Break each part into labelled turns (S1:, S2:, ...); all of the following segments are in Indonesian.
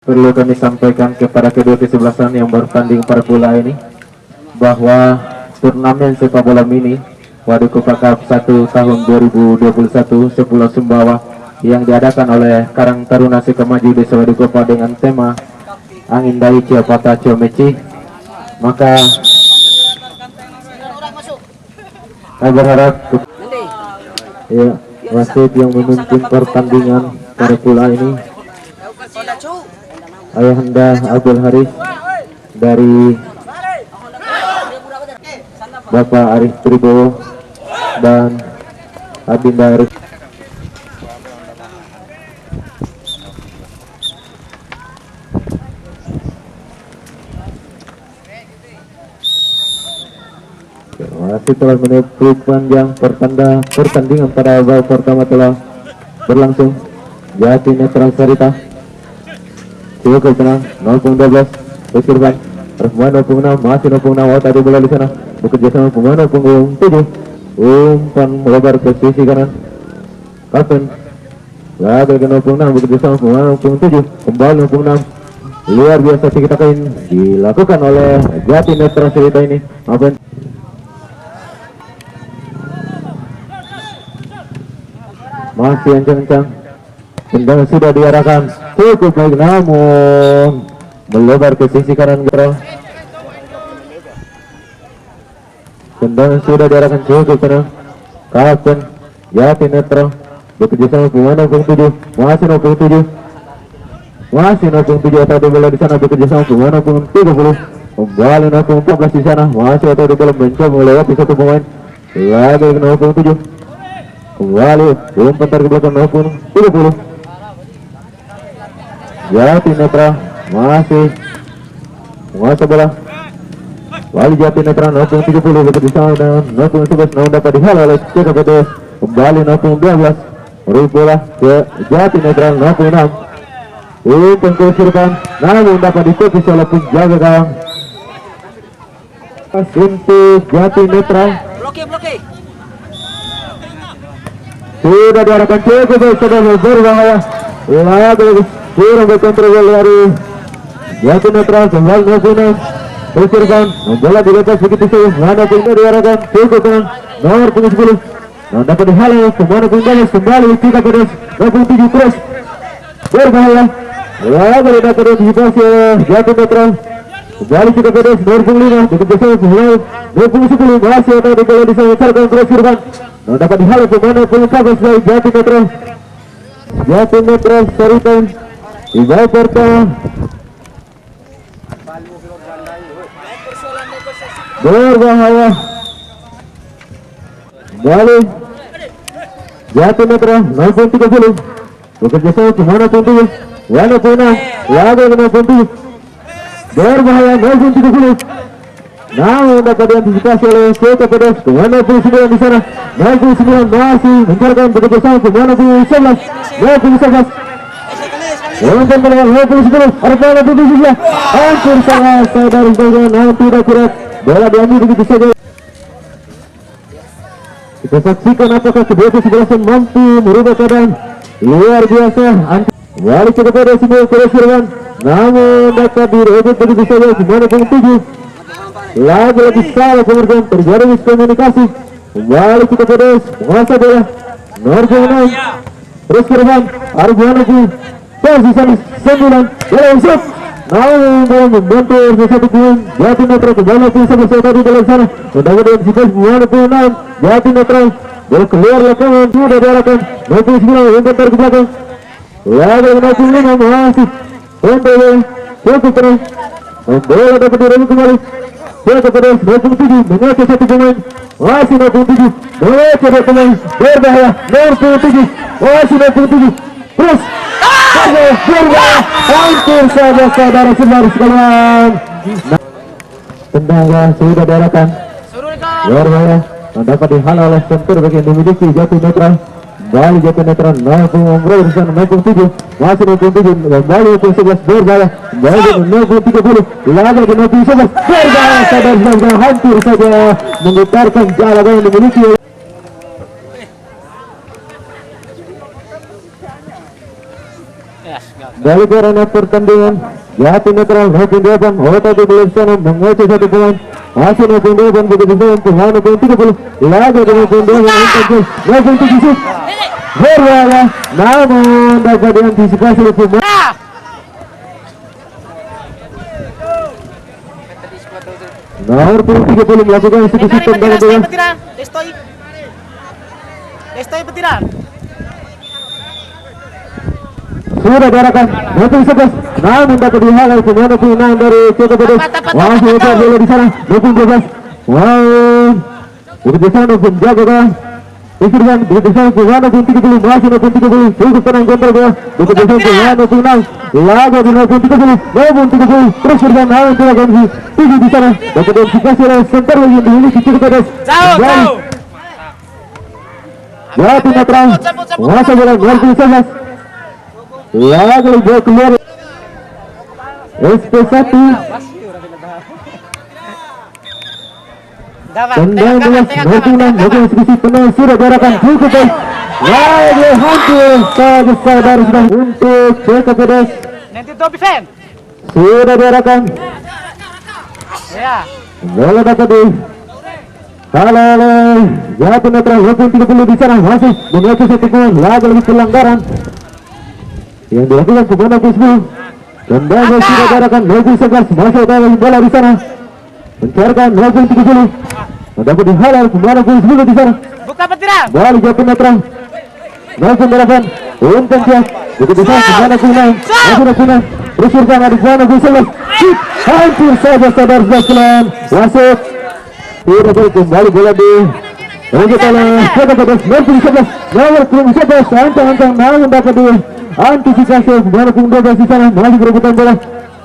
S1: perlu kami sampaikan kepada kedua kesebelasan yang bertanding pada bola ini bahwa turnamen sepak bola mini Waduk Kupa Cup 1 tahun 2021 Sepulau Sumbawa yang diadakan oleh Karang Taruna Sukamaju Desa Waduk Kupa dengan tema Angin Dari Ciapata Ciomeci, maka saya berharap ya, wasit yang memimpin pertandingan pada bola ini Ayahanda Abdul Haris dari Bapak Arif Tribowo dan Adinda Arif. Wasit telah menempuh panjang pertandingan pada babak pertama telah berlangsung. Jati Netral Sarita cukup tenang 0.12 berkorban pemain 0.6 masih 0.6 tadi bola di sana bekerja sama pemain 0.7 umpan melebar ke sisi kanan Kapten lagi ke 0.6 bekerja sama pemain 0.7 kembali 0.6 luar biasa kita kain dilakukan oleh Jati Netral Sarita ini masih ancang-ancang tendangan sudah diarahkan cukup baik namun melebar ke sisi kanan Gerol. Tendangan sudah diarahkan cukup tenang Kapten Jati Netral bekerja sama pemain 0.7 masih 0.7 atau di bola di sana bekerja sama pemain 0.30 kembali 0.14 di sana masih atau di bola mencoba melewati satu pemain lagi ke 0.7 kembali umpan tarik belakang 0.30 Jati Netral masih menguasai bola kembali Jati Netral 0.70 bekerja sama dengan 0.11 namun dapat dihalau oleh CKPTS kembali 0.12 merujuk bola ke Jati Netral 0.6 umpan ke depan namun dapat ditepis oleh penjaga gawang untuk Jati Netral
S2: Bloke.
S1: sudah diarahkan cukup sudah berbahaya lagi kurang berkontrol dari Jati Netral kembali 0.6 berkorban bola di atas begitu saja mana pun diarahkan cukup tenang nomor 10 nah dapat dihalau kemana pun kembali 3 pedas 27 terus berbahaya lagi dapat antisipasi Jati Netral kembali 3 pedas nomor 5 begitu saja 20 masih atau di bola diselesaikan terus korban nah dapat dihalau kemana pun kabus dari Jati Netral Sarita di bawah pertama berbahaya kembali Jati Netral 0.30 bekerja sama kemana pun tujuh mana pun lagi 0.7 berbahaya 0.30 namun dapat diantisipasi oleh CKPDS kemana pun 9 di sana 0.9 masih mencarkan bekerja sama kemana pun 11 umpan bola 0.10 arah 0.17 hampir sangat dari bagian namun tidak kuat bola diambil begitu saja. Kita saksikan apakah kedua kesebelasan mampu merubah keadaan luar biasa. Kembali CKPDS Sumbawa namun dapat direbut begitu saja kemana pun 7 lagi salah pengerjaan terjadi miskomunikasi kembali kita pedas menguasai bola nomor 6 terus korban Arjuanaji posisi 9 bola usap namun bola membantu satu poin Jati Netral kembali sampai tadi dalam sana mendapat antisipasi 96 Jati Netral bola keluar lapangan sudah diarahkan 99 umpan tarik ke belakang lagi 95 masih umpan cukup terus bola dapat direbut kembali kepada 27 menguasai satu pemain masih 27 menguasai satu pemain berbahaya 27 masih 27 terus berbahaya hampir saja saudara-saudara sekalian tendangan sudah diarahkan berbahaya dapat dihalau oleh center bagian dimiliki Jati Netral kembali Jati Netral 0.7 masih 0.7 kembali 0.11 berbahaya kembali 0.30 lagi 0.11 berbahaya saudara-saudara hampir saja menggetarkan jala yang dimiliki Balik arena pertandingan Jati netral maupun depan Ota di belakang sana mengoceh satu poin masih maupun depan begitu saja untuk maupun 30 lagi dengan maupun depan untuk maupun 7 berbahaya namun dapat diantisipasi oleh pemain nomor 30 melakukan eksekusi tendangan bola
S2: Estoy petiran.
S1: sudah diarahkan maupun 11 namun dapat dihalau pemain pemain dari Ceko Pedes masih lepas bola di sana maupun 12 wow begitu sana penjaga Ikirwan begitu sana pemain pun 30 masih maupun 30 cukup tenang kontrol bola begitu sana pemain pun 6 laga di maupun 30 maupun 30 terus berjalan namun tidak ganti 7 di sana dapat diantisipasi oleh center lagi yang dimiliki Ceko Pedes
S2: Jauh.
S1: Jati netral masa bola nomor 11 lagi bola keluar SP1 tendangan bola berpulang bagi eksekusi penuh sudah diarahkan cukup baik lagi hampir sabar sudah untuk Ceko Pedes sudah diarahkan
S2: Ya.
S1: bola dapat di halo Jati netral maupun 30 di sana masih mengacu satu poin lagi pelanggaran yang dilakukan pemain nomor 10 tendangan sudah diarahkan maupun 11 masih ada bola di sana mencarikan maupun 30 dapat dihalau pemain nomor 10 di sana
S2: Buka petiran.
S1: balik Jati netral maupun 8 untuk siap begitu saja pemain nomor 9 masih nomor 9 terus berjalan di pemain nomor 11 hampir saja sadar sekalian wasit tidak boleh kembali bola di untuk oleh Ceko Pedes maupun 11 nomor 11 ancang-ancang namun dapat di antisipasi pemain pun 12 di sana masih berebutan bola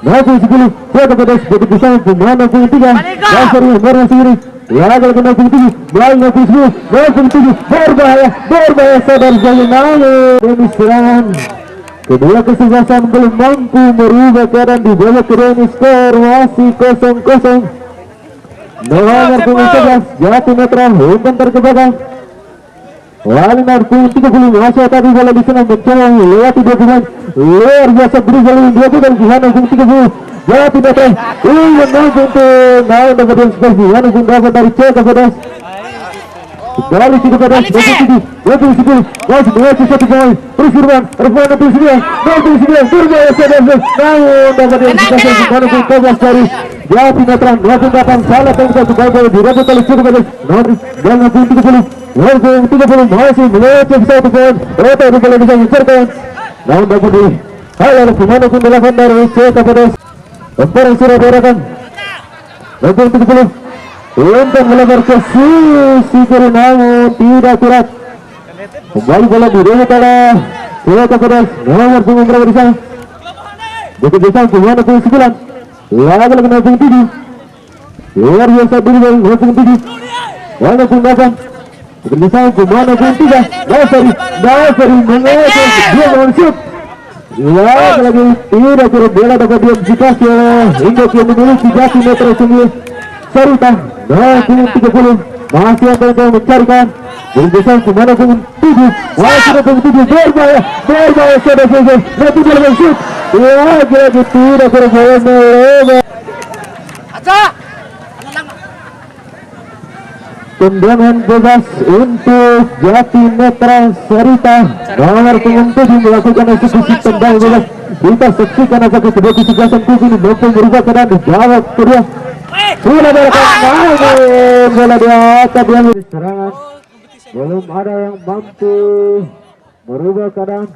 S1: maupun 10 Ceko Pedes begitu saja pemain pun 3 dasar yang merah sendiri lagi maupun 7 balik maupun 10 maupun 7 berbahaya sadar sekali namun demi serangan kedua kesebelasan belum mampu merubah keadaan di babak kedua ini skor masih 0-0 nomor 11 Jati netral umpan terkebakar lalu nomor 30 masih tadi bola di sana mencoba lewati 2 pemain luar biasa berusaha lebih 2 pemain di sana 30 Jati netral ingin mampu untuk namun dapat diantisipasi langsung dapat dari Ceko Pedes dari Ceko Pedes 27 masih mengacu satu poin terus Irwan Irwan 29 berbahaya sadar namun dapat diantisipasi langsung 12 dari Jati netral maupun 8 salah tempat bola direbut oleh Ceko Pedes nomor 30 masih meleceh satu poin Oto di bola bisa mencerkan namun dapat di hal pemain pun 8 dari Ceko Pedes Emperan sudah diarahkan maupun 30 untuk melebar ke sisi kiri namun tidak kuat kembali bola direbut oleh Ceko Pedes nomor punggung berapa di sana begitu saja pemain pun 9 lagi maupun 7 luar biasa dulu maupun 7 walaupun 8 begitu saja pemain pun 3 Dasari mengecek dia mohon shoot lagi tidak kira bola dapat diantisipasi oleh hingga yang memiliki Jati netral sendiri Sarita maupun 30 masih akan mencarikan begitu saja pemain pun 7 masih maupun 7 berbahaya sadar nanti dia mohon shoot lagi tidak kira bola melebar tendangan bebas untuk Jati netral Sarita nomor 7 melakukan eksekusi tendangan bebas kita saksikan apakah kedua kesebelasan klub ini mampu merubah keadaan di babak kedua sudah diarahkan namun bola di atas yang serangan belum ada yang mampu merubah keadaan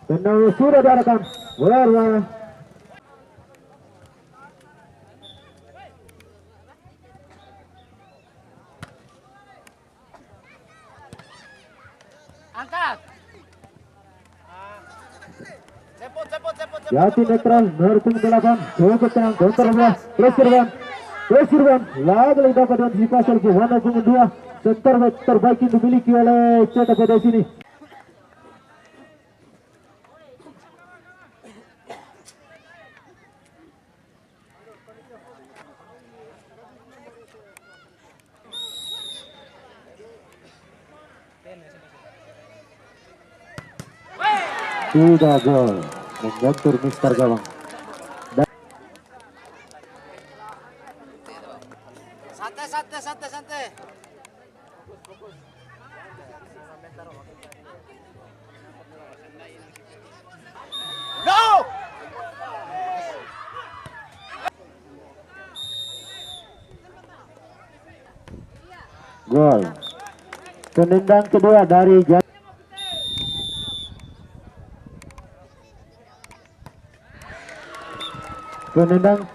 S1: tendangan sudah diarahkan bola
S2: Angkat.
S1: Jati netral nomor 8 cukup tenang counter bola Terus Irwan lagi dapat diantisipasi oleh pemain nomor 2 center terbaik yang dimiliki oleh Ceko Pedes ini 3 gol menggantur Mister Gawang.
S2: Santai, santai, santai, santai. Go!
S1: Gol. Penendang kedua dari penendang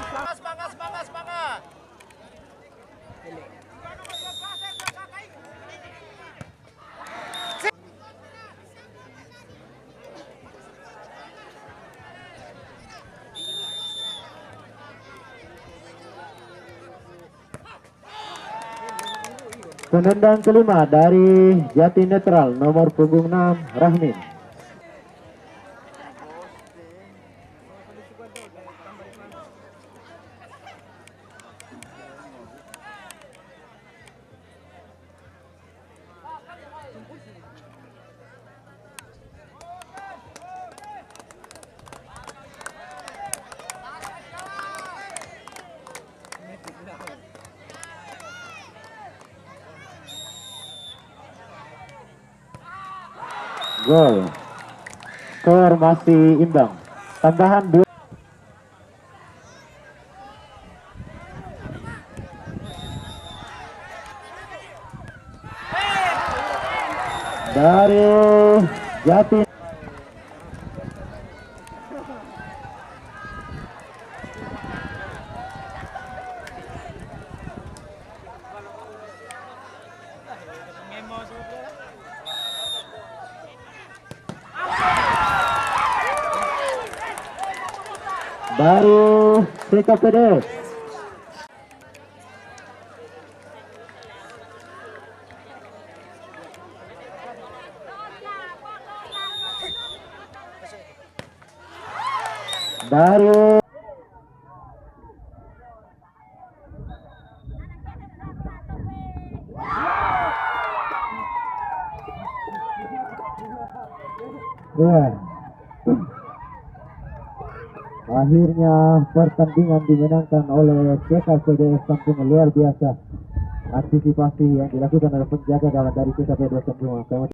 S2: Semangat, semangat, semangat, semangat.
S1: penendang kelima dari Jati Netral nomor punggung 6 Rahmin. Gol. Skor masih imbang. Tambahan 2. Dari Jati. Baru CKPD. Baru ya. Akhirnya pertandingan dimenangkan oleh CKPD Kampung. Luar biasa antisipasi yang dilakukan oleh penjaga gawang dari CKPD Kampung.